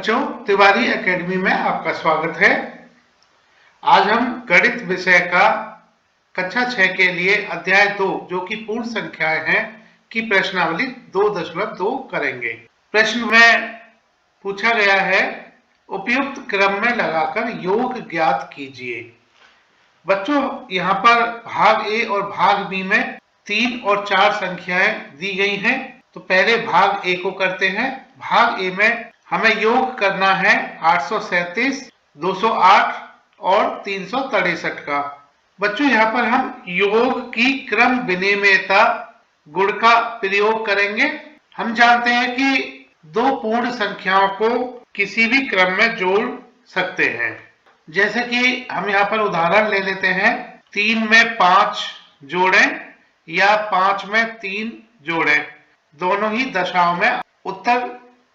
बच्चों, तिवारी एकेडमी में आपका स्वागत है। आज हम गणित विषय का कक्षा 6 के लिए अध्याय 2 जो कि पूर्ण संख्याएं हैं की प्रश्नावली 2.2 करेंगे। प्रश्न में पूछा गया है, उपयुक्त क्रम में लगाकर योग ज्ञात कीजिए। बच्चों, यहाँ पर भाग ए और भाग बी में 3 और 4 संख्याएं दी गई हैं। तो पहले भाग ए को करते हैं। भाग ए में हमें योग करना है 837, 208 और 363 का। बच्चों, यहाँ पर हम योग की क्रम विनिमेयता गुण का प्रयोग करेंगे। हम जानते हैं कि दो पूर्ण संख्याओं को किसी भी क्रम में जोड़ सकते हैं। जैसे कि हम यहाँ पर उदाहरण ले लेते हैं, 3 में 5 जोड़ें या 5 में 3 जोड़ें, दोनों ही दशाओं में उत्तर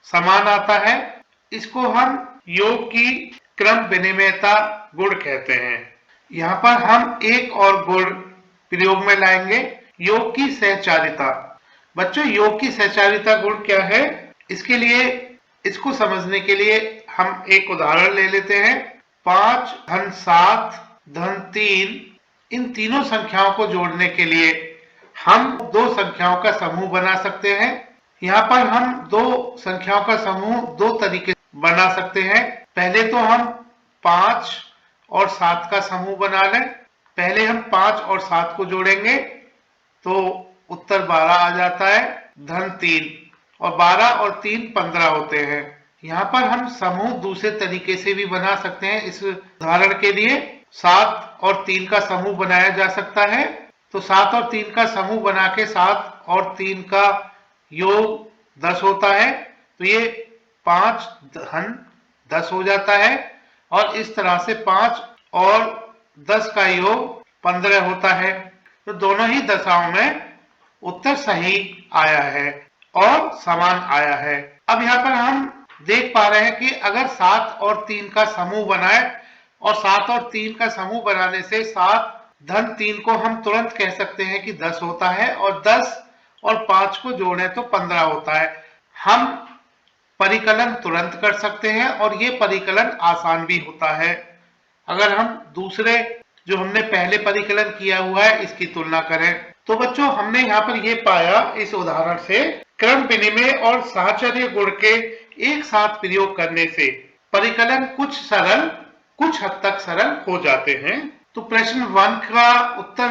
समान आता है। इसको हम योग की क्रम विनिमेयता गुण कहते हैं। यहाँ पर हम एक और गुण प्रयोग में लाएंगे, योग की सहचारिता। बच्चों, योग की सहचारिता गुण क्या है? इसके लिए इसको समझने के लिए हम एक उदाहरण ले लेते हैं। 5 धन 7 धन 3, इन तीनों संख्याओं को जोड़ने के लिए हम दो संख्याओं का समूह बना सकते हैं। यहाँ पर हम दो संख्याओं का समूह दो तरीके बना सकते हैं। पहले तो हम 5 और 7 का समूह बना लें। पहले हम 5 और 7 को जोड़ेंगे तो उत्तर 12 आ जाता है, धन 3, और 12 और 3 15 होते हैं। यहाँ पर हम समूह दूसरे तरीके से भी बना सकते हैं। इस उदाहरण के लिए 7 और 3 का समूह बनाया जा सकता है। तो 7 और 3 का समूह बना के 7 और 3 का योग 10 होता है। तो ये 5 धन 10 हो जाता है, और इस तरह से 5 और 10 का योग 15 होता है। तो दोनों ही दशाओं में उत्तर सही आया है और समान आया है। अब यहाँ पर हम देख पा रहे हैं कि अगर 7 और 3 का समूह बनाए, और 7 और 3 का समूह बनाने से 7 धन 3 को हम तुरंत कह सकते हैं कि 10 होता है, और 10 और 5 को जोड़ें तो 15 होता है। हम परिकलन तुरंत कर सकते हैं और ये परिकलन आसान भी होता है। अगर हम दूसरे जो हमने पहले परिकलन किया हुआ है इसकी तुलना करें तो बच्चों, हमने यहाँ पर ये पाया इस उदाहरण से, क्रम विनिमय और साहचर्य गुण के एक साथ प्रयोग करने से परिकलन कुछ हद तक सरल हो जाते हैं। तो प्रश्न 1 का उत्तर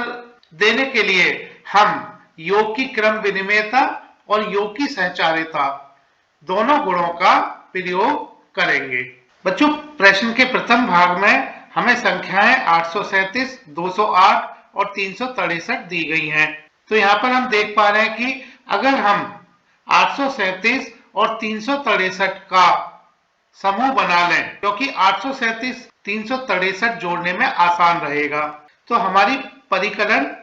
देने के लिए हम योग की क्रम विनिमयता और योग की सहचारिता दोनों गुणों का प्रयोग करेंगे। बच्चों, प्रश्न के प्रथम भाग में हमें संख्याएं 837, 208 और 363 दी गई हैं। तो यहाँ पर हम देख पा रहे हैं कि अगर हम 837 और 363 का समूह बना लें, क्योंकि 837 363 जोड़ने में आसान रहेगा, तो हमारी परिकलन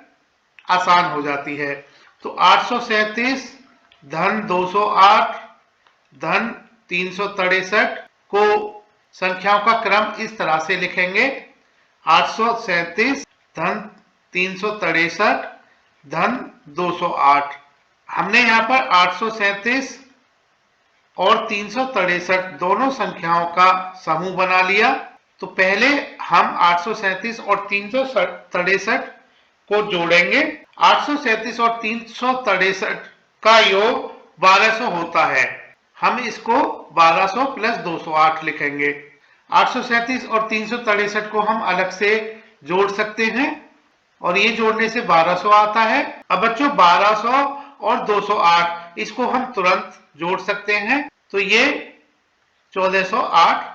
आसान हो जाती है। तो 837 धन 208 धन 363 को संख्याओं का क्रम इस तरह से लिखेंगे, 837 धन 363 धन 208। हमने यहाँ पर 837 और 363 दोनों संख्याओं का समूह बना लिया। तो पहले हम 837 और 363 को जोड़ेंगे। 837 और 363 का योग 1200 होता है। हम इसको 1200 प्लस 208 लिखेंगे। 837 और 363 को हम अलग से जोड़ सकते हैं, और ये जोड़ने से 1200 आता है। अब बच्चों, 1200 और 208 इसको हम तुरंत जोड़ सकते हैं, तो ये 1408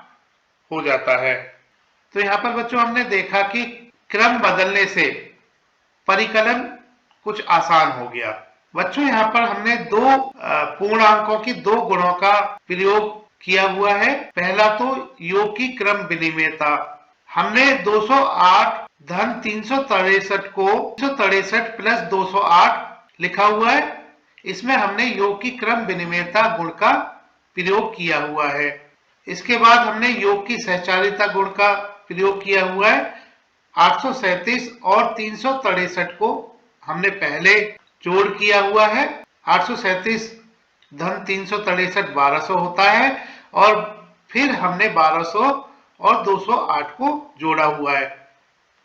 हो जाता है। तो यहाँ पर बच्चों हमने देखा कि क्रम बदलने से परिकलन कुछ आसान हो गया। बच्चों, यहाँ पर हमने दो पूर्णांकों की दो गुणों का प्रयोग किया हुआ है। पहला तो योग की क्रम विनिमयता। हमने 208 धन 363 को 363 प्लस 208 लिखा हुआ है। इसमें हमने योग की क्रम विनिमयता गुण का प्रयोग किया हुआ है। इसके बाद हमने योग की सहचारिता गुण का प्रयोग किया हुआ है। 837 और 363 को हमने पहले जोड़ किया हुआ है। 837 धन 363 1200 होता है, और फिर हमने 1200 और 208 को जोड़ा हुआ है।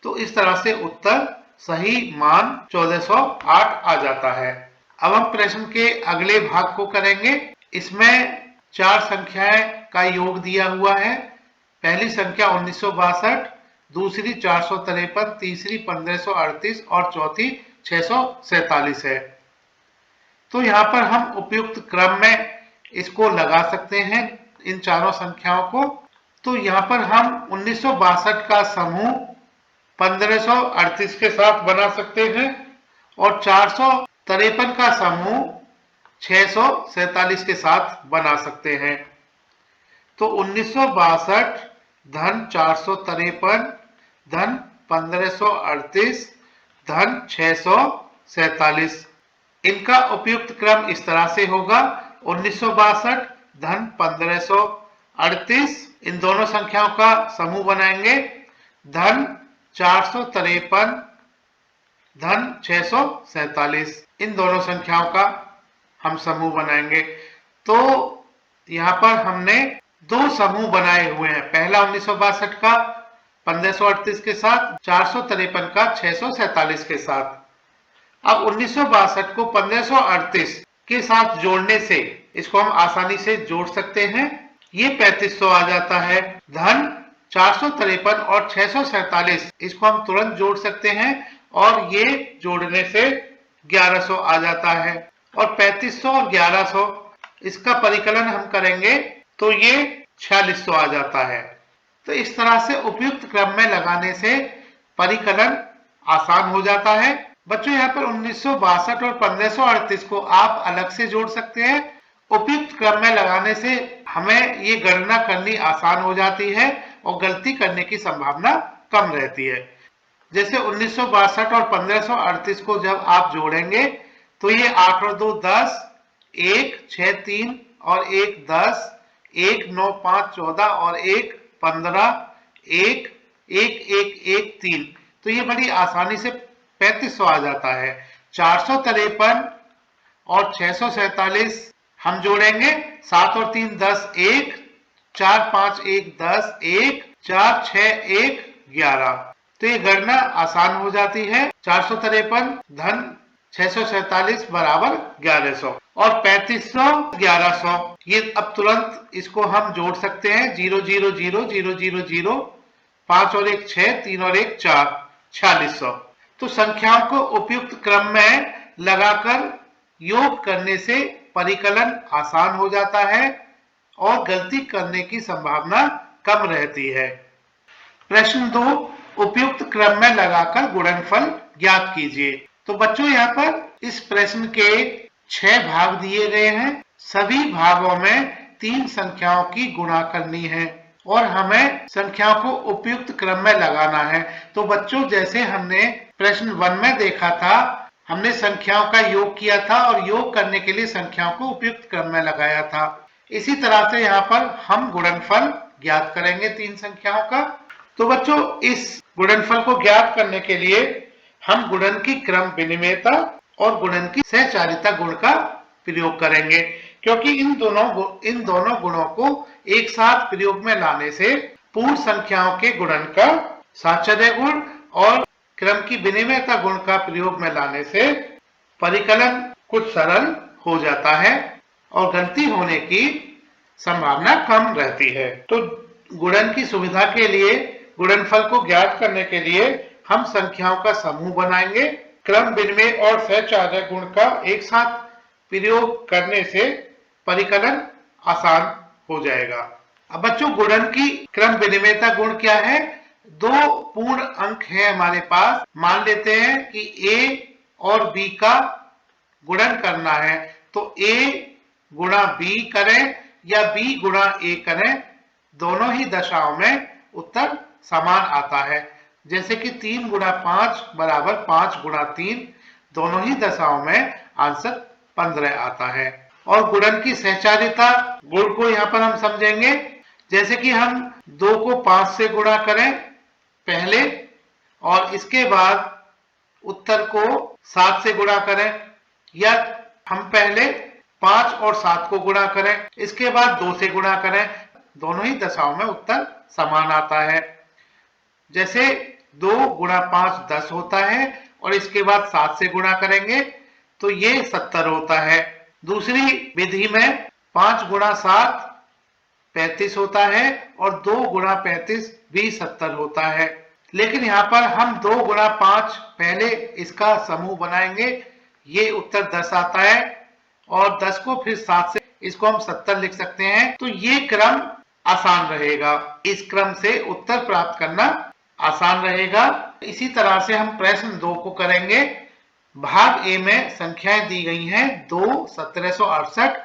तो इस तरह से उत्तर सही मान 1408 आ जाता है। अब हम प्रश्न के अगले भाग को करेंगे। इसमें 4 संख्याएं का योग दिया हुआ है। पहली संख्या 1962, दूसरी 453, तीसरी 1538 और चौथी 647 है। तो यहाँ पर हम उपयुक्त क्रम में इसको लगा सकते हैं, इन चारों संख्याओं को। तो यहाँ पर हम 1962 का समूह 1538 के साथ बना सकते हैं और 453 का समूह 647 के साथ बना सकते हैं। तो 1962 धन 453 धन 1538 धन 647, इनका उपयुक्त क्रम इस तरह से होगा। 1962 धन 1538, इन दोनों संख्याओं का समूह बनाएंगे। धन 453 धन 647, इन दोनों संख्याओं का हम समूह बनाएंगे। तो यहाँ पर हमने 2 समूह बनाए हुए हैं। पहला 1962 का 1538 के साथ, 453 का 647 के साथ। अब 1962 को 1538 के साथ जोड़ने से इसको हम आसानी से जोड़ सकते हैं। ये 3500 आ जाता है। धन 453 और 647, इसको हम तुरंत जोड़ सकते हैं और ये जोड़ने से 1100 आ जाता है। और 3500 और 1100, इसका परिकलन हम करेंगे तो ये 4600 आ जाता है। तो इस तरह से उपयुक्त क्रम में लगाने से परिकलन आसान हो जाता है। बच्चों यहाँ पर 1962 और 1538 को आप अलग से जोड़ सकते हैं। उपयुक्त क्रम में लगाने से हमें ये गणना करनी आसान हो जाती है और गलती करने की संभावना कम रहती है। जैसे 1962 और 1538 को जब आप जोड़ेंगे तो ये 8 और 2 10, 1 6 3 और 1 10, 1 9 5 14 और 1 15, 1 1 1 1 3, तो ये बड़ी आसानी से 3500 आ जाता है। 453 और 647 हम जोड़ेंगे, 7 और 3 10, 1 4 5 1 10, 1 4 6 1 11, तो ये गणना आसान हो जाती है। 453 धन 647 बराबर 1100 और 3500 1100, ये अब तुरंत इसको हम जोड़ सकते हैं। 0 0 0 0 0 0, 5 और 1 6, 3 और 1 4, 4600। तो संख्याओं को उपयुक्त क्रम में लगाकर योग करने से परिकलन आसान हो जाता है और गलती करने की संभावना कम रहती है। प्रश्न 2, उपयुक्त क्रम में लगाकर गुणनफल ज्ञात कीजिए। तो बच्चों यहाँ पर इस प्रश्न के 6 भाग दिए गए हैं। सभी भागों में 3 संख्याओं की गुणा करनी है और हमें संख्याओं को उपयुक्त क्रम में लगाना है। तो बच्चों जैसे हमने प्रश्न 1 में देखा था, हमने संख्याओं का योग किया था और योग करने के लिए संख्याओं को उपयुक्त क्रम में लगाया था। इसी तरह से यहाँ पर हम गुणनफल ज्ञात करेंगे 3 संख्याओं का। तो बच्चों इस गुणनफल को ज्ञात करने के लिए हम गुणन की क्रम विनिमेयता और गुणन की सहचारिता गुण का प्रयोग करेंगे, क्योंकि इन दोनों गुणों को एक साथ प्रयोग में लाने से पूर्ण संख्याओं के गुणन का साहचर्य गुण और क्रम की विनिमेयता गुण का प्रयोग में लाने से परिकलन कुछ सरल हो जाता है और गलती होने की संभावना कम रहती है। तो गुणन की सुविधा के लिए, गुणनफल को ज्ञात करने के लिए हम संख्याओं का समूह बनाएंगे। क्रम विनिमय और सहचार्य गुण का एक साथ प्रयोग करने से परिकलन आसान हो जाएगा। अब बच्चों गुणन की क्रम विनिमयता गुण क्या है? 2 पूर्ण अंक है हमारे पास। मान लेते हैं कि a और b का गुणन करना है, तो a गुणा b करें या b गुणा a करें, दोनों ही दशाओं में उत्तर समान आता है। जैसे कि 3 गुणा 5 बराबर 5 गुणा 3, दोनों ही दशाओं में आंसर 15 आता है। और गुणन की सहचारिता गुण को यहाँ पर हम समझेंगे। जैसे कि हम 2 को 5 से गुणा करें पहले और इसके बाद उत्तर को 7 से गुणा करें, या हम पहले 5 और 7 को गुणा करें, इसके बाद 2 से गुणा करें, दोनों ही दशाओं में उत्तर समान आता है। जैसे 2 गुणा 5 10 होता है और इसके बाद 7 से गुणा करेंगे तो ये 70 होता है। दूसरी विधि में 5 गुणा 7 35 होता है और 2 गुणा 35 भी 70 होता है। लेकिन यहाँ पर हम 2 गुणा 5 पहले इसका समूह बनाएंगे, ये उत्तर 10 आता है और 10 को फिर 7 से इसको हम 70 लिख सकते हैं। तो ये क्रम आसान रहेगा, इस क्रम से उत्तर प्राप्त करना आसान रहेगा। इसी तरह से हम प्रश्न 2 को करेंगे। भाग ए में संख्याएं दी गई हैं 2, 1768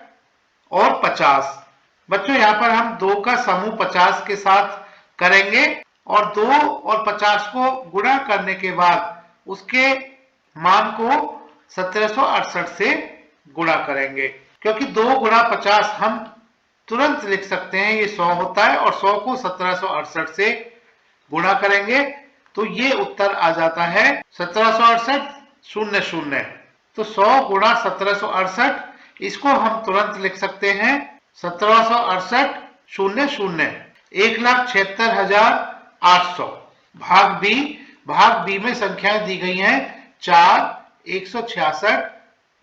और 50। बच्चों यहाँ पर हम 2 का समूह 50 के साथ करेंगे और 2 और 50 को गुणा करने के बाद उसके मान को 1768 से गुणा करेंगे, क्योंकि 2 गुणा 50 हम तुरंत लिख सकते हैं, ये 100 होता है और 100 को 1768 से गुणा करेंगे तो ये उत्तर आ जाता है 1768 0 0। तो 100 गुणा 1768 इसको हम तुरंत लिख सकते हैं 1768 0 0 1,76,800। भाग बी में संख्याएं दी गई हैं 4, 166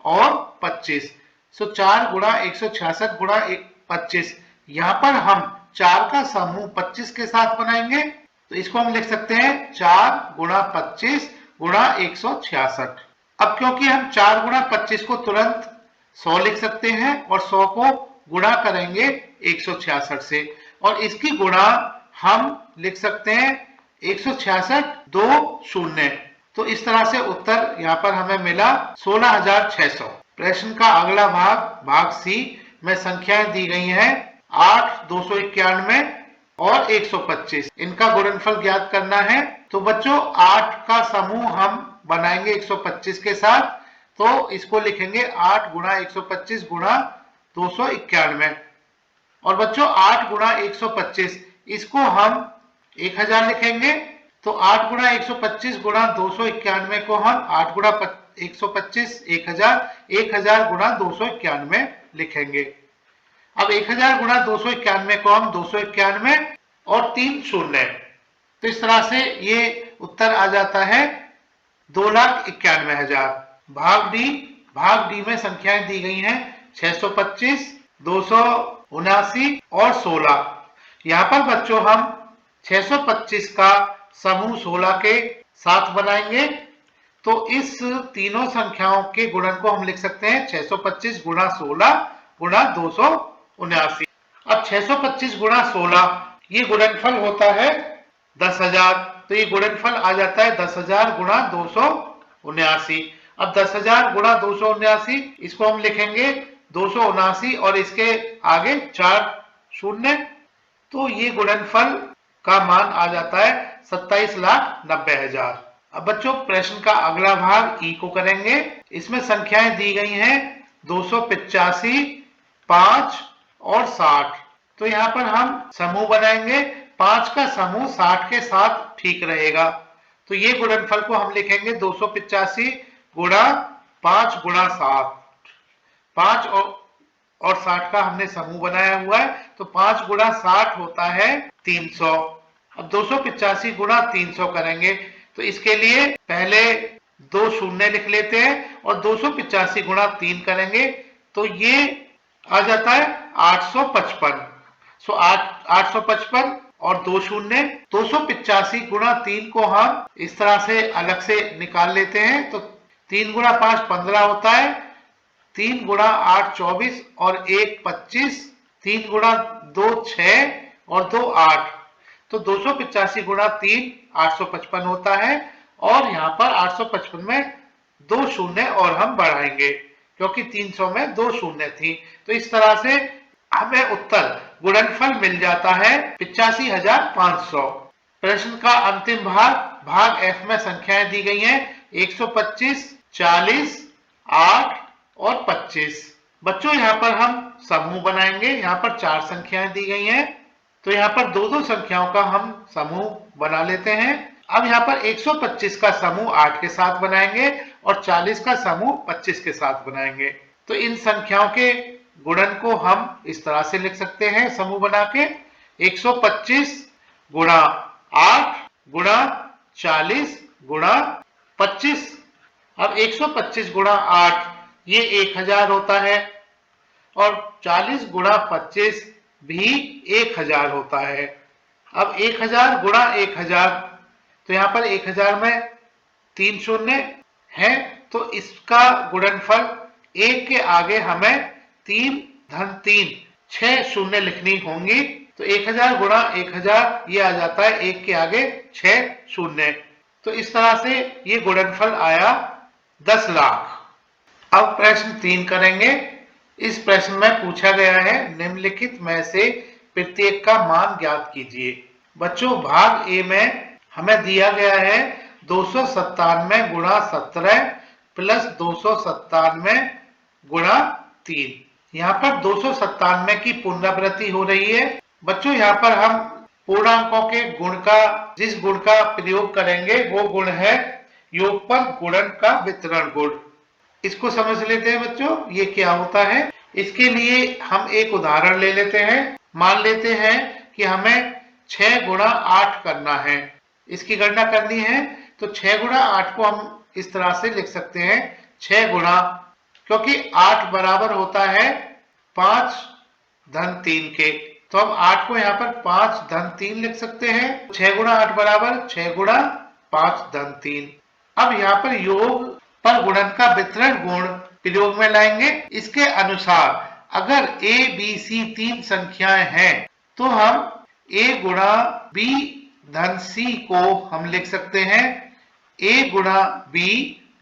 और 25। सो 4 गुणा 166 गुणा 25, यहाँ पर हम 4 का समूह 25 के साथ बनाएंगे तो इसको हम लिख सकते हैं 4 गुणा 25 गुणा 166। अब क्योंकि हम 4 गुणा 25 को तुरंत 100 लिख सकते हैं और 100 को गुणा करेंगे 166 से और इसकी गुणा हम लिख सकते हैं 166 2 0। तो इस तरह से उत्तर यहाँ पर हमें मिला 16,600। प्रश्न का अगला भाग सी में संख्याएं दी गई हैं 8, 291 और 125। इनका गुणनफल ज्ञात करना है। तो बच्चों 8 का समूह हम बनाएंगे 125 के साथ, तो इसको लिखेंगे 8 गुणा 125 गुणा 291। और बच्चों 8 गुणा 125 इसको हम 1000 लिखेंगे, तो 8 गुणा 125 गुणा 291 को हम 8 गुणा 125 1000 गुणा 291 लिखेंगे। अब 1000 गुणा 291 को हम 291 और 3 शून्य, तो इस तरह से ये उत्तर आ जाता है 2,91,000। भाग डी में संख्याएं दी गई हैं 625, 279 और 16। यहाँ पर बच्चों हम 625 का समूह 16 के साथ बनाएंगे, तो इस तीनों संख्याओं के गुणन को हम लिख सकते हैं 625 गुणा 16 गुणा 279। अब 625 गुणा 16 ये गुणनफल होता है 10,000, तो ये गुणनफल आ जाता है 10,000 गुणा 279। अब 10,000 गुणा 279 इसको हम लिखेंगे 279 और इसके आगे 4 शून्य, तो ये गुणनफल का मान आ जाता है 27,90,000। अब बच्चों प्रश्न का अगला भाग ई को करेंगे। इसमें संख्याएं दी गई हैं 285, 5 और 60। तो यहाँ पर हम समूह बनाएंगे, 5 का समूह 60 के साथ ठीक रहेगा, तो ये गुणनफल को हम लिखेंगे 285 गुणा 5 गुणा 7। 5 और 60 का हमने समूह बनाया हुआ है, तो 5 गुणा 60 होता है 300। अब 285 गुणा 300 करेंगे, तो इसके लिए पहले 2 शून्य लिख लेते हैं और 285 गुणा 3 करेंगे तो ये आ जाता है 855। 855 और 2 शून्य, 285 गुणा 3 को हम इस तरह से अलग से निकाल लेते हैं, तो 3 गुणा 5 15 होता है, 3 गुणा 8 24 और 1 25, 3 गुणा 2 6 और 2 8, तो 285 गुणा 3 855 होता है। और यहाँ पर 855 में 2 शून्य और हम बढ़ाएंगे क्योंकि 300 में 2 शून्य थी, तो इस तरह से हमें उत्तर गुणनफल मिल जाता है 85,500। प्रश्न का अंतिम भाग एफ में संख्याएं दी गई हैं 125, 40, 8 और 25। बच्चों यहाँ पर हम समूह बनाएंगे, यहाँ पर 4 संख्याएं दी गई हैं, तो यहाँ पर 2-2 संख्याओं का हम समूह बना लेते हैं। अब यहाँ पर 125 का समूह 8 के साथ बनाएंगे और 40 का समूह 25 के साथ बनाएंगे, तो इन संख्याओं के गुणन को हम इस तरह से लिख सकते हैं समूह बना के 125 गुणा 8 गुणा 40 गुणा 25। अब 125 गुणा 8 ये 1000 होता है और 40 गुणा 25 भी 1000 होता है। अब 1000 गुणा 1000, तो यहां पर 1000 में 3 शून्य है, तो इसका गुणनफल 1 के आगे हमें 3 धन 3 6 शून्य लिखनी होंगी। तो 1000 गुणा 1000 ये आ जाता है 1 के आगे 6 शून्य। तो इस तरह से ये गुणनफल आया 10 लाख। अब प्रश्न 3 करेंगे। इस प्रश्न में पूछा गया है निम्नलिखित में से प्रत्येक का मान ज्ञात कीजिए। बच्चों, भाग ए में हमें दिया गया है 297 गुणा 17 प्लस 297 गुणा 3। यहाँ पर 297 की पुनरावृत्ति हो रही है। बच्चों, यहाँ पर हम पूर्णांकों के गुण का, जिस गुण का प्रयोग करेंगे वो गुण है योगफल गुणन का वितरण गुण। इसको समझ लेते हैं बच्चों, ये क्या होता है। इसके लिए हम एक उदाहरण ले लेते हैं। मान लेते हैं कि हमें 6 गुणा 8 करना है, इसकी गणना करनी है। तो 6 गुणा 8 को हम इस तरह से लिख सकते हैं 6 गुणा, क्योंकि 8 बराबर होता है 5 धन 3 के, तो हम 8 को यहाँ पर 5 धन 3 लिख सकते हैं। 6 गुणा 8 बराबर 6 गुणा 5 धन 3। अब यहाँ पर योग पर गुणन का वितरण गुण प्रयोग में लाएंगे। इसके अनुसार अगर a, b, c 3 संख्याएं हैं तो हम a गुणा b धन c को हम लिख सकते हैं a गुणा b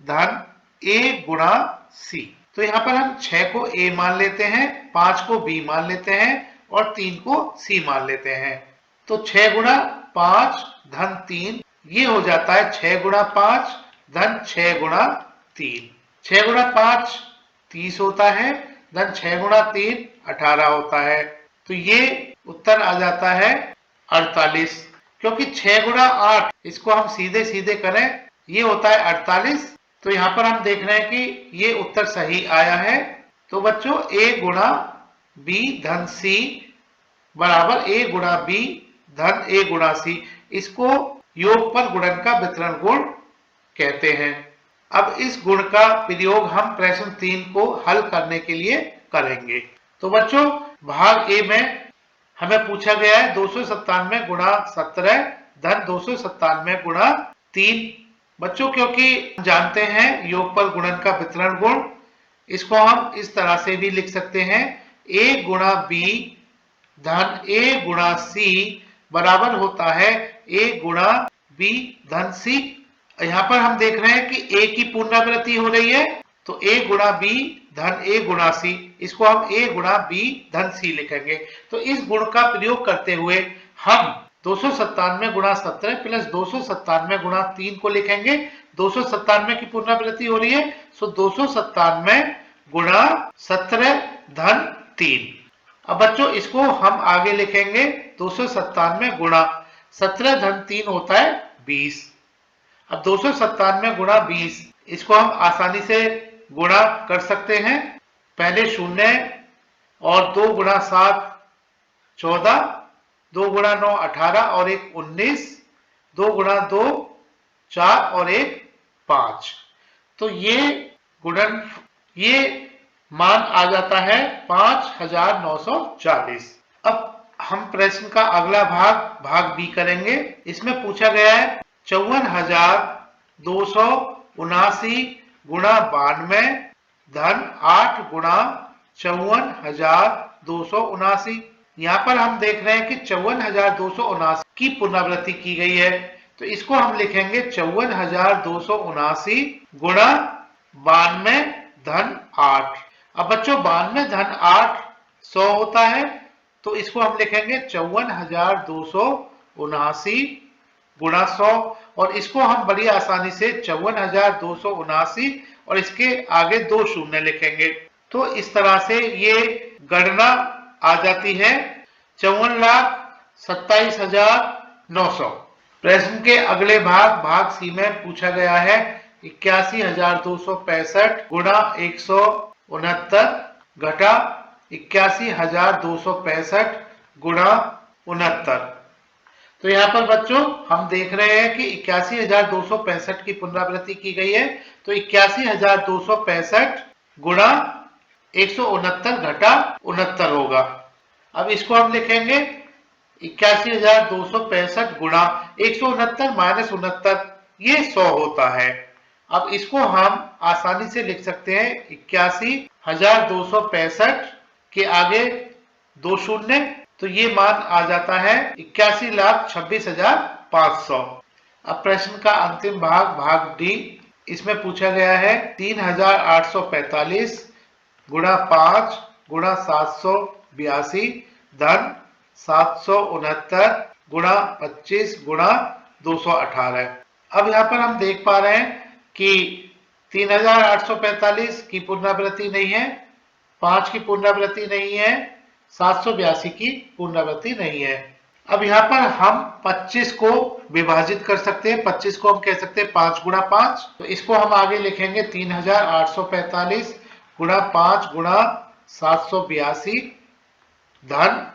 धन a गुणा c। तो यहाँ पर हम 6 को a मान लेते हैं, 5 को b मान लेते हैं और 3 को c मान लेते हैं। तो 6 गुणा 5 धन 3 ये हो जाता है 6 गुणा 5 धन 6 गुणा 3। 6 गुणा 5 30 होता है, धन 6 गुणा 3 18 होता है। तो ये उत्तर आ जाता है 48। क्योंकि 6 गुणा 8 इसको हम सीधे सीधे करें, ये होता है 48। तो यहाँ पर हम देख रहे हैं कि ये उत्तर सही आया है। तो बच्चों, a गुणा b धन c बराबर a गुणा b धन a गुणा c, इसको योगफल गुणन का वितरण गुण कहते हैं। अब इस गुण का प्रयोग हम प्रश्न 3 को हल करने के लिए करेंगे। तो बच्चों, भाग ए में हमें पूछा गया है 297 गुणा 17 धन 297 गुणा 3। बच्चों, क्योंकि जानते हैं योगफल गुणन का वितरण गुण, इसको हम इस तरह से भी लिख सकते हैं a गुणा b धन a गुणा c बराबर होता है a गुणा b धन c। यहाँ पर हम देख रहे हैं कि a की पुनरावृत्ति हो रही है, तो a गुणा b धन a गुणा c, इसको हम a गुणा b धन c लिखेंगे। तो इस गुण का प्रयोग करते हुए हम 297 गुणा 17 प्लस 297 गुणा 3 को लिखेंगे। 297 की पुनरावृत्ति हो रही है, सो 297 गुणा 17 धन 3। अब बच्चों, इसको हम आगे लिखेंगे 297 गुणा 17 धन 3 होता है 20। अब 297 गुणा 20, इसको हम आसानी से गुणा कर सकते हैं। पहले शून्य और 2 गुणा 7 14, 2 गुणा 9 18 और 1 19, 2 गुणा 2 4 और 1 5। तो ये मान आ जाता है 5940। अब हम प्रश्न का अगला भाग बी करेंगे। इसमें पूछा गया है 54,279 गुणा 92 धन 8 गुणा 54,279। यहाँ पर हम देख रहे हैं कि 54,279 की पुनरावृत्ति की गई है, तो इसको हम लिखेंगे 54,279 गुणा 92 धन 8। अब बच्चों, 92 धन 8 100 होता है, तो इसको हम लिखेंगे 54,279 गुणा 100, और इसको हम बड़ी आसानी से 54,279 और इसके आगे 2 शून्य लिखेंगे। तो इस तरह से ये गणना आ जाती है 54,27,900। प्रश्न के अगले भाग सी में पूछा गया है 81,265 गुणा 169 घटा 81,265 गुणा 69। तो यहाँ पर बच्चों हम देख रहे हैं कि 81,265 की पुनरावृत्ति की गई है। तो 81,265 गुणा 169 घटा 69 होगा। अब इसको हम लिखेंगे 81,265 गुणा 169 माइनस 69, ये 100 होता है। अब इसको हम आसानी से लिख सकते हैं 81,265 के आगे 2 शून्य, तो ये मान आ जाता है 81,26,500। अब प्रश्न का अंतिम भाग, भाग डी, इसमें पूछा गया है 3,845 गुणा 5 गुणा 782 धन 769 गुणा 25 गुणा 218। अब यहाँ पर हम देख पा रहे हैं कि 3,845 की पुनरावृत्ति नहीं है, 5 की पुनरावृत्ति नहीं है, 782 की पुनरावृत्ति नहीं है। अब यहाँ पर हम 25 को विभाजित कर सकते हैं, 25 को हम कह सकते हैं 5 गुणा 5। तो इसको हम आगे लिखेंगे 3,845 गुणा 5 गुणा 782 धन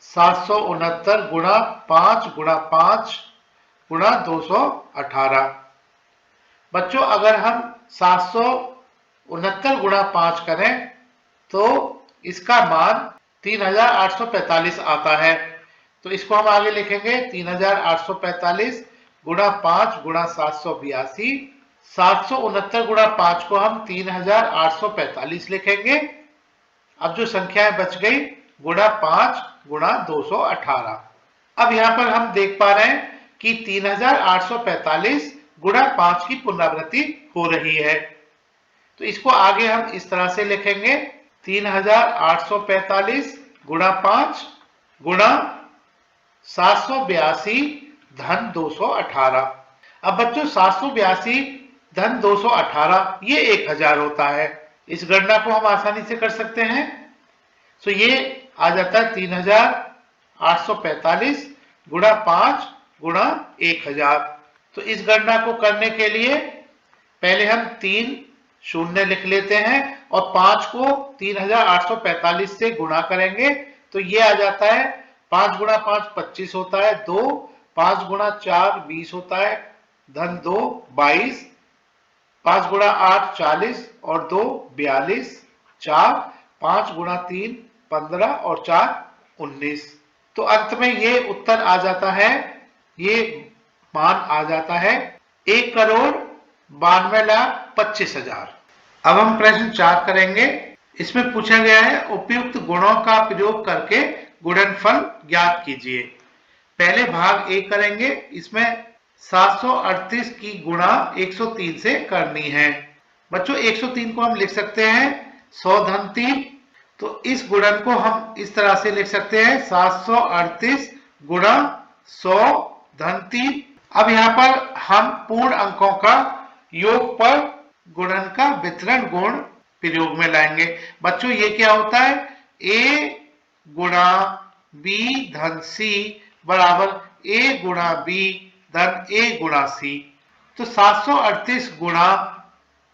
769 गुणा 5 गुणा 5 गुणा 218। बच्चों अगर हम 769 गुणा 5 करें तो इसका मान 3,845 आता है। तो इसको हम आगे लिखेंगे 3,845 गुणा 5 गुणा 782, 769 गुणा 5 को हम 3,845 लिखेंगे। अब जो संख्याएं बच गई गुणा 5 गुणा 218। अब यहां पर हम देख पा रहे हैं कि 3,845 गुणा 5 की पुनरावृत्ति हो रही है। तो इसको आगे हम इस तरह से लिखेंगे 3,845 गुणा 5 गुणा 782 धन 218। अब बच्चों 782 धन 218 ये 1,000 होता है। इस गणना को हम आसानी से कर सकते हैं। तो ये आ जाता है 3,845 गुणा 5 गुणा 1,000। तो इस गणना को करने के लिए पहले हम 3 शून्य लिख लेते हैं और 5 को 3,845 से गुणा करेंगे। तो ये आ जाता है 5 गुणा 5 25 होता है, 2 5 गुणा 4 20 होता है, धन 2 22, 5 गुणा 8 40 और 2 42, 4 5 गुणा 3 15 और 4 19। तो अंत में ये उत्तर आ जाता है, ये मान आ जाता है 1,92,25,000। अब हम प्रश्न 4 करेंगे। इसमें पूछा गया है उपयुक्त गुणों का प्रयोग करके गुणनफल ज्ञात कीजिए। पहले भाग ए करेंगे। इसमें 738 की गुणा 103 से करनी है। बच्चों 103 को हम लिख सकते हैं 100 धन 3। तो इस गुणन को हम इस तरह से लिख सकते हैं 738 गुणा 100 धन 3। अब यहां पर हम पूर्ण अंकों का योग पर गुणन का वितरण गुण प्रयोग में लाएंगे। बच्चों ये क्या होता है, a गुणा b धन c बराबर a गुणा b धन a गुणा c। तो 738 गुणा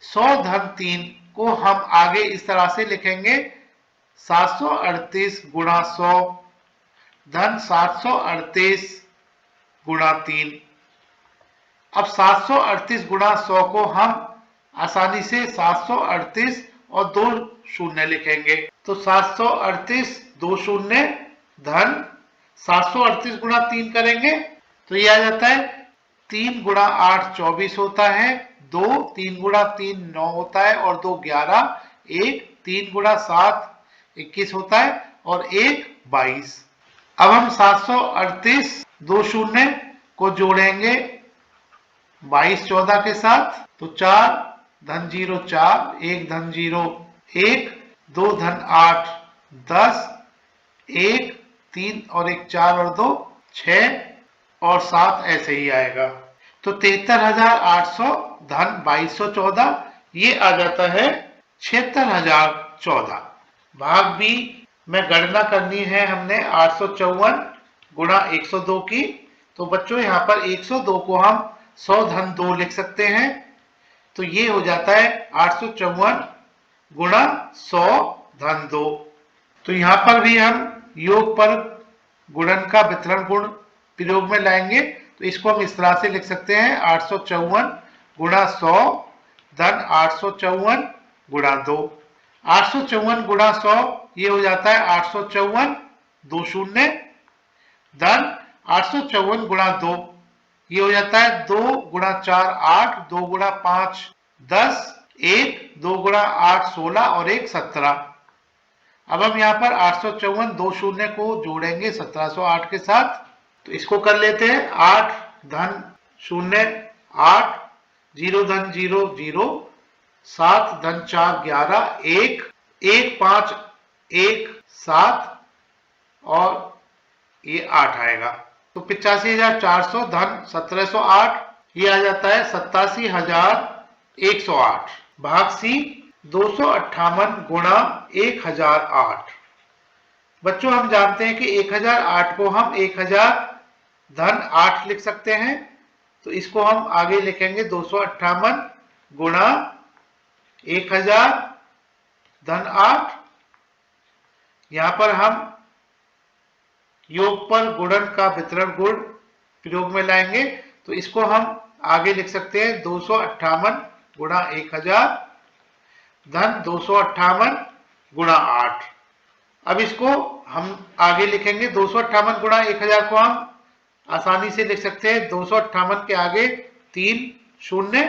100 धन 3 को हम आगे इस तरह से लिखेंगे 738 गुणा 100 धन 738 गुणा 3। अब 738 गुणा 100 को हम आसानी से 738 और 2 शून्य लिखेंगे। तो 738 2 शून्य धन 738 गुणा 3 करेंगे तो ये आ जाता है 3 गुणा 8 24 होता है, 2 3 गुणा 3 9 होता है और 2 11, 1 3 गुणा 7 21 होता है और 1 22। अब हम 738 2 शून्य को जोड़ेंगे 22 14 के साथ। तो 4 धन 0 4, 1 धन 0 1, 2 धन 8 10, 1 3 और 1 4 और 2 6 और 7 ऐसे ही आएगा। तो 73,800 धन 2214 ये आ जाता है 76,014। भाग बी में गणना करनी है हमने 854 गुणा 102 की। तो बच्चों यहाँ पर 102 को हम 100 धन 2 लिख सकते हैं। तो ये हो जाता है 854 गुणा 100 धन 2। तो यहाँ पर भी हम योग पर गुणन का वितरण गुण प्रयोग में लाएंगे तो इसको हम इस तरह से लिख सकते हैं 854 गुणा 100 धन 854 गुणा 2। 854 गुणा 100 ये हो जाता है 854 2 शून्य धन 854 गुणा 2 ये हो जाता है 2 गुणा 4 8 2 गुणा 5 10 1 2 गुणा 8 16 और 1 17। अब हम यहाँ पर 854 2 शून्य को जोड़ेंगे 1708 के साथ तो इसको कर लेते हैं 8 धन 0 8 0 धन 0 0 7 धन 4 11 1 1 5 1 7 और ये 8 आएगा तो 85,400 धन 1708 ये आ जाता है 87,108। भाग सी 258 गुणा 1008। बच्चों हम जानते हैं कि 1008 को हम 1000 धन 8 लिख सकते हैं तो इसको हम आगे लिखेंगे 258 गुणा 1000 धन 8। यहां पर हम योग पर गुणन का वितरण गुण प्रयोग में लाएंगे तो इसको हम आगे लिख सकते हैं 258 गुणा 1000 धन 258 गुणा 8। अब इसको हम आगे लिखेंगे 258 गुणा 1000 को हम आसानी से लिख सकते हैं 258 के आगे 3 शून्य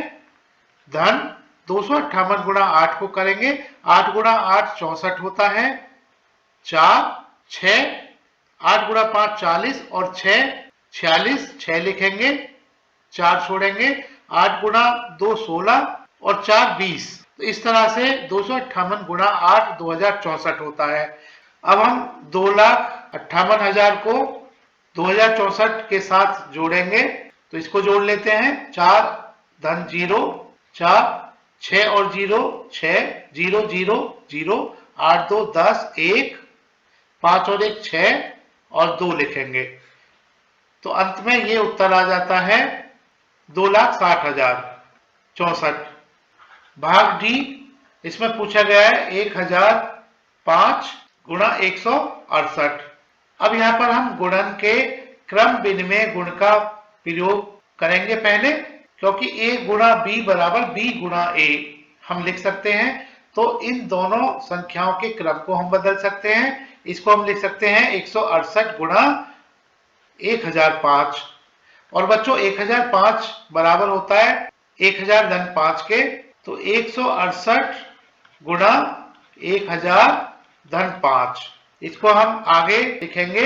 धन 258 गुणा 8 को करेंगे 8 गुणा 8 64 होता है 4 6 8 गुणा 5 40 और 6 46 6 लिखेंगे 4 छोड़ेंगे 8 गुणा 2 16 और 4 20। तो इस तरह से 258 गुणा 8 2064 होता है। अब हम 2,58,000 को 2064 के साथ जोड़ेंगे तो इसको जोड़ लेते हैं 4 धन 0 4 6 और 0 6 0 0 0 8 2 10 1 5 और 1 6 और 2 लिखेंगे तो अंत में ये उत्तर आ जाता है 2,60,064। भाग डी इसमें पूछा गया है 1005 गुणा 168। अब यहां पर हम गुणन के क्रम विनिमय गुण का प्रयोग करेंगे पहले क्योंकि a गुणा b बराबर b गुणा a हम लिख सकते हैं तो इन दोनों संख्याओं के क्रम को हम बदल सकते हैं। इसको हम लिख सकते हैं 168 गुणा 1005 और बच्चों 1005 बराबर होता है 1000 धन 5 के तो 168 गुणा 1000 धन 5। इसको हम आगे लिखेंगे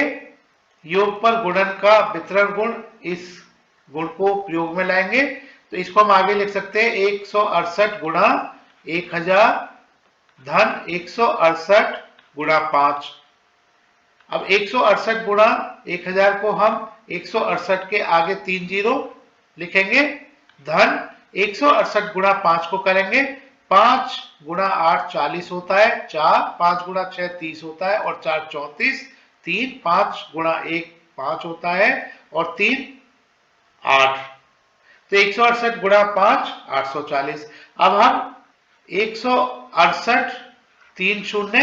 योग पर गुणन का वितरण गुण इस गुण को प्रयोग में लाएंगे तो इसको हम आगे लिख सकते हैं 168 गुणा 1000 धन 168 गुणा 5। अब 168 गुणा 1000 को हम 168 के आगे 3 जीरो लिखेंगे धन 168 गुणा 5 को करेंगे 5 गुणा 8 40 होता है 4 5 गुणा 6 30 होता है और 4 34 3 5 गुणा 1 5 होता है और 3 8 तो 168 गुणा 5 840। अब हम 168 3 शून्य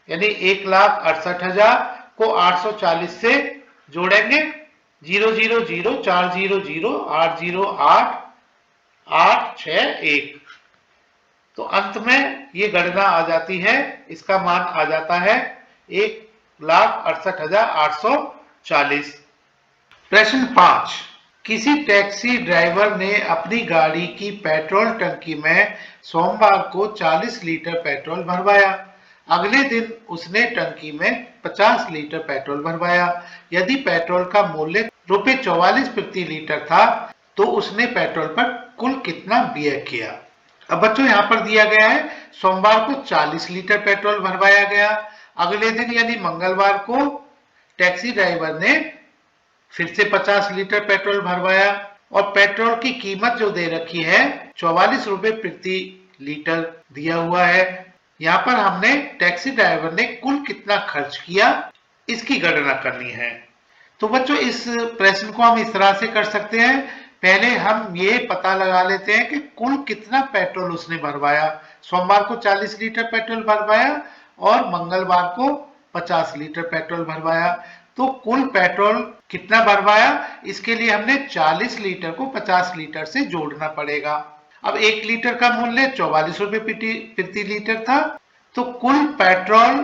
यानी 1,68,000 को 840 से जोड़ेंगे 0 0 0 4 0 0 8 0 8 8 6 1 तो अंत में ये गणना आ जाती है इसका मान आ जाता है 1,68,840। प्रश्न 5 किसी टैक्सी ड्राइवर ने अपनी गाड़ी की पेट्रोल टंकी में सोमवार को 40 लीटर पेट्रोल भरवाया। अगले दिन उसने टंकी में 50 लीटर पेट्रोल भरवाया। यदि पेट्रोल का मूल्य ₹44 प्रति लीटर था तो उसने पेट्रोल पर कुल कितना व्यय किया। अब बच्चों यहाँ पर दिया गया है सोमवार को 40 लीटर पेट्रोल भरवाया गया। अगले दिन यानी मंगलवार को टैक्सी ड्राइवर ने फिर से 50 लीटर पेट्रोल भरवाया और पेट्रोल की कीमत जो दे रखी है 44 रुपए प्रति लीटर दिया हुआ है। यहाँ पर हमने टैक्सी ड्राइवर ने कुल कितना खर्च किया इसकी गणना करनी है। तो बच्चों इस प्रश्न को हम इस तरह से कर सकते हैं। पहले हम ये पता लगा लेते हैं कि कुल कितना पेट्रोल उसने भरवाया। सोमवार को 40 लीटर पेट्रोल भरवाया और मंगलवार को 50 लीटर पेट्रोल भरवाया तो कुल पेट्रोल कितना भरवाया, इसके लिए हमने 40 लीटर को 50 लीटर से जोड़ना पड़ेगा। अब 1 लीटर का मूल्य 44 रुपए प्रति लीटर था, तो कुल पेट्रोल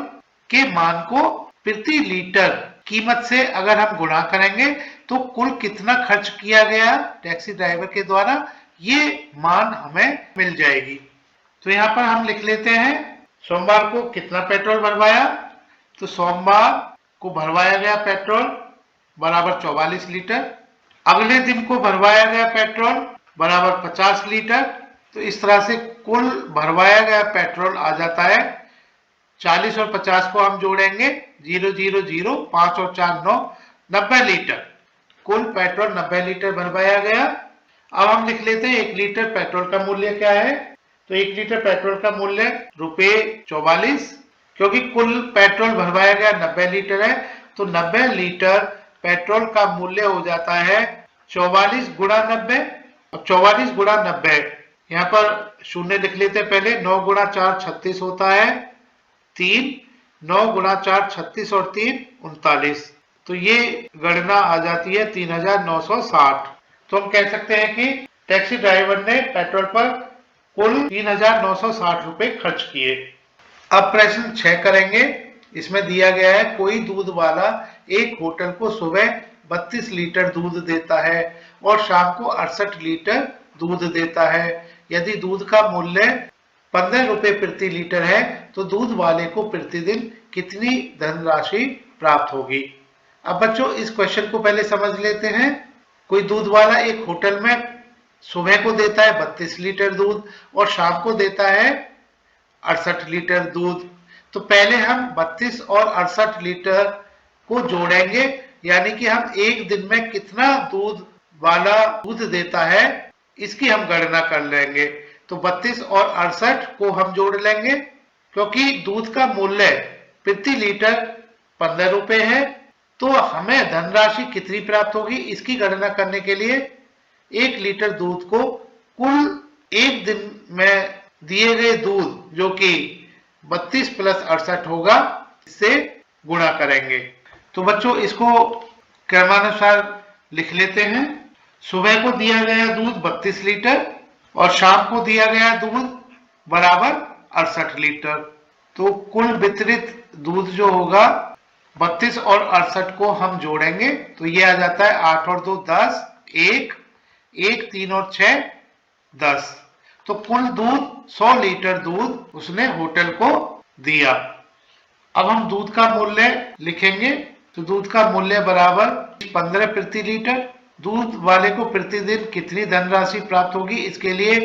के मान को प्रति लीटर कीमत से अगर हम गुणा करेंगे तो कुल कितना खर्च किया गया टैक्सी ड्राइवर के द्वारा, ये मान हमें मिल जाएगी। तो यहाँ पर हम लिख लेते हैं सोमवार को कितना पेट्रोल भरवाया, तो सोमवार को भरवाया गया पेट्रोल बराबर 44 लीटर। अगले दिन को भरवाया गया पेट्रोल बराबर 50 लीटर। तो इस तरह से कुल भरवाया गया पेट्रोल आ जाता है 40 और 50 को हम जोड़ेंगे 0 0 0 5 और 4 9 90 लीटर। कुल पेट्रोल 90 लीटर भरवाया गया। अब हम लिख लेते हैं 1 लीटर पेट्रोल का मूल्य क्या है, तो 1 लीटर पेट्रोल का मूल्य ₹44, क्योंकि कुल पेट्रोल भरवाया गया 90 लीटर है, तो 90 लीटर पेट्रोल का मूल्य हो जाता है 44 गुणा 90। अब 44 गुणा 90, यहाँ पर शून्य लिख लेते हैं पहले, 9 गुणा 4 36 होता है 3, 9 गुणा 4 36 और 3 39, तो ये गणना आ जाती है 3960। तो हम कह सकते हैं कि टैक्सी ड्राइवर ने पेट्रोल पर कुल 3960 रुपए खर्च किए। अब प्रश्न 6 करेंगे। इसमें दिया गया है कोई दूध वाला एक होटल को सुबह 32 लीटर दूध देता है और शाम को 68 लीटर दूध देता है। यदि दूध का मूल्य 15 रुपए प्रति लीटर है तो दूध वाले को प्रतिदिन कितनी धनराशि प्राप्त होगी। अब बच्चों इस क्वेश्चन को पहले समझ लेते हैं। कोई दूध वाला एक होटल में सुबह को देता है 32 लीटर दूध और शाम को देता है 68 लीटर दूध। तो पहले हम 32 और 68 लीटर को जोड़ेंगे, यानी कि हम एक दिन में कितना दूध वाला दूध देता है इसकी हम गणना कर लेंगे। तो 32 और 68 को हम जोड़ लेंगे, क्योंकि दूध का मूल्य प्रति लीटर 15 रुपए है, तो हमें धनराशि कितनी प्राप्त होगी इसकी गणना करने के लिए 1 लीटर दूध को कुल एक दिन में दिए गए दूध जो कि 32 प्लस 68 होगा, इससे गुणा करेंगे। तो बच्चों इसको क्रमानुसार लिख लेते हैं। सुबह को दिया गया दूध 32 लीटर और शाम को दिया गया दूध बराबर 68 लीटर। तो कुल वितरित दूध जो होगा 32 और 68 को हम जोड़ेंगे तो ये आ जाता है 8 और 2 10, 1 1 3 और 6 10। तो कुल दूध 100 लीटर दूध उसने होटल को दिया। अब हम दूध का मूल्य लिखेंगे। तो दूध का मूल्य बराबर 15 प्रति लीटर। दूध वाले को प्रतिदिन कितनी धनराशि प्राप्त होगी, इसके लिए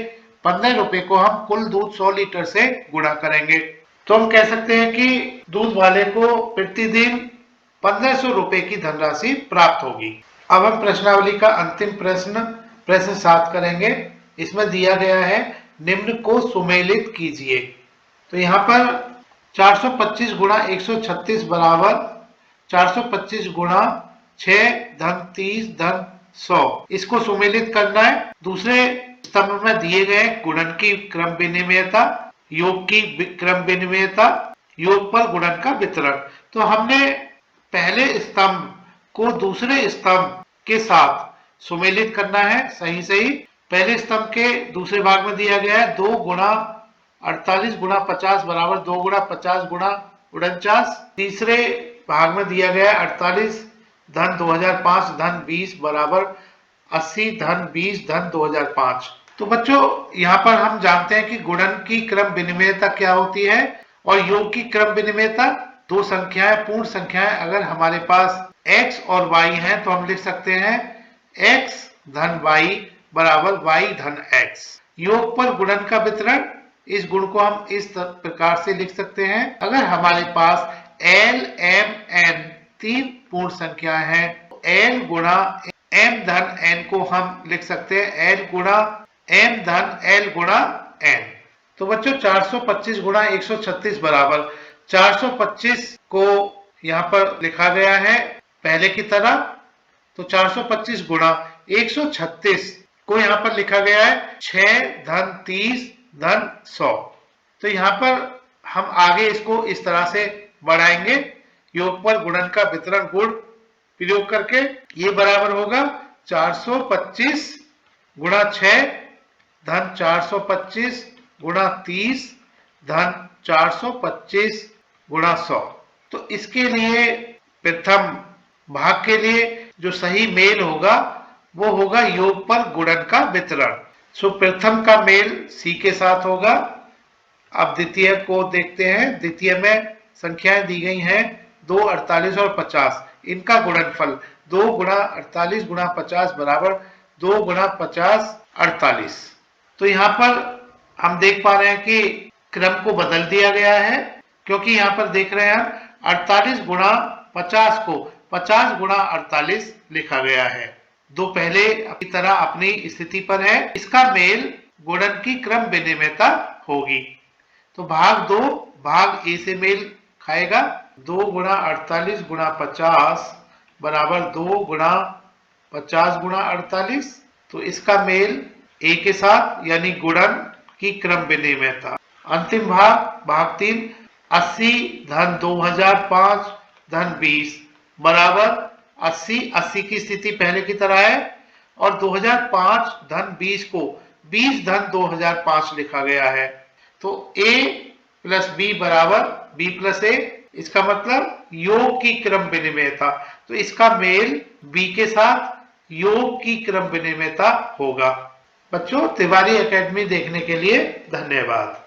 15 रुपए को हम कुल दूध 100 लीटर से गुणा करेंगे। तो हम कह सकते हैं कि दूध वाले को प्रतिदिन 1500 रुपए की धनराशि प्राप्त होगी। अब हम प्रश्नावली का अंतिम प्रश्न 7 करेंगे। इसमें दिया गया है निम्न को सुमेलित कीजिए। तो यहाँ पर 425 गुणा 136 बराबर 425 गुणा 6 धन 30 धन 100, इसको सुमेलित करना है। दूसरे स्तंभ में दिए गए गुणन की क्रम विनिमयता, योग की क्रम विनिमयता, योग पर गुणन का वितरण। तो हमने पहले स्तंभ को दूसरे स्तंभ के साथ सुमेलित करना है। सही पहले स्तंभ के दूसरे भाग में दिया गया है 2 गुणा 48 गुणा 50 बराबर 2 गुणा 50 गुणा 49। तीसरे भाग में दिया गया है 48 धन 2005 धन 20 बराबर 80 धन 20 धन 2005। तो बच्चों यहाँ पर हम जानते हैं कि गुणन की क्रम विनिमयता क्या होती है और योग की क्रम विनिमयता। दो संख्याएं पूर्ण संख्याएं अगर हमारे पास x और y हैं तो हम लिख सकते हैं x धन y बराबर y धन x। योग पर गुणन का वितरण, इस गुण को हम इस प्रकार से लिख सकते हैं। अगर हमारे पास l m n तीन पूर्ण संख्याएं हैं तो l गुणा m धन n को हम लिख सकते हैं l गुणा m धन l गुणा n। तो बच्चों 425 गुणा 136 बराबर 425 को यहाँ पर लिखा गया है पहले की तरह। तो 425 गुणा 136 को यहाँ पर लिखा गया है 6 धन 30 धन 100। तो यहाँ पर हम आगे इसको इस तरह से बढ़ाएंगे। योग पर गुणन का वितरण गुण प्रयोग करके। ये बराबर होगा 425 गुणा 6 धन 425 गुणा 30 धन 425 गुणा 100। तो इसके लिए प्रथम भाग के लिए जो सही मेल होगा वो होगा योग पर गुणन का वितरण। सो प्रथम का मेल सी के साथ होगा। अब द्वितीय को देखते हैं। द्वितीय में संख्याएं दी गई हैं 2, 48 और 50। इनका गुणनफल 2 गुणा 48 गुणा 50 बराबर 2 गुणा 50 48। तो यहाँ पर हम देख पा रहे हैं कि क्रम को बदल दिया गया है, क्योंकि यहाँ पर देख रहे हैं 48 गुणा 50 को 50 गुणा 48 लिखा गया है। दो पहले अपनी तरह अपनी स्थिति पर है। इसका मेल गुणन की क्रम विनिमयता होगी। तो भाग 2 भाग ए से मेल खाएगा। 2 गुणा 48 गुणा 50 बराबर 2 गुणा 50 गुणा 48। तो इसका मेल ए के साथ यानी गुणन की क्रम विनिमयता। अंतिम भाग 3 80 धन 2005 धन 20 बराबर 80 की स्थिति पहले की तरह है और 2005 धन 20 को 20 धन 2005 लिखा गया है। तो a प्लस बी बराबर b प्लस ए। इसका मतलब योग की क्रम विनिमयता। तो इसका मेल b के साथ योग की क्रम विनिमयता होगा। बच्चों, तिवारी एकेडमी देखने के लिए धन्यवाद।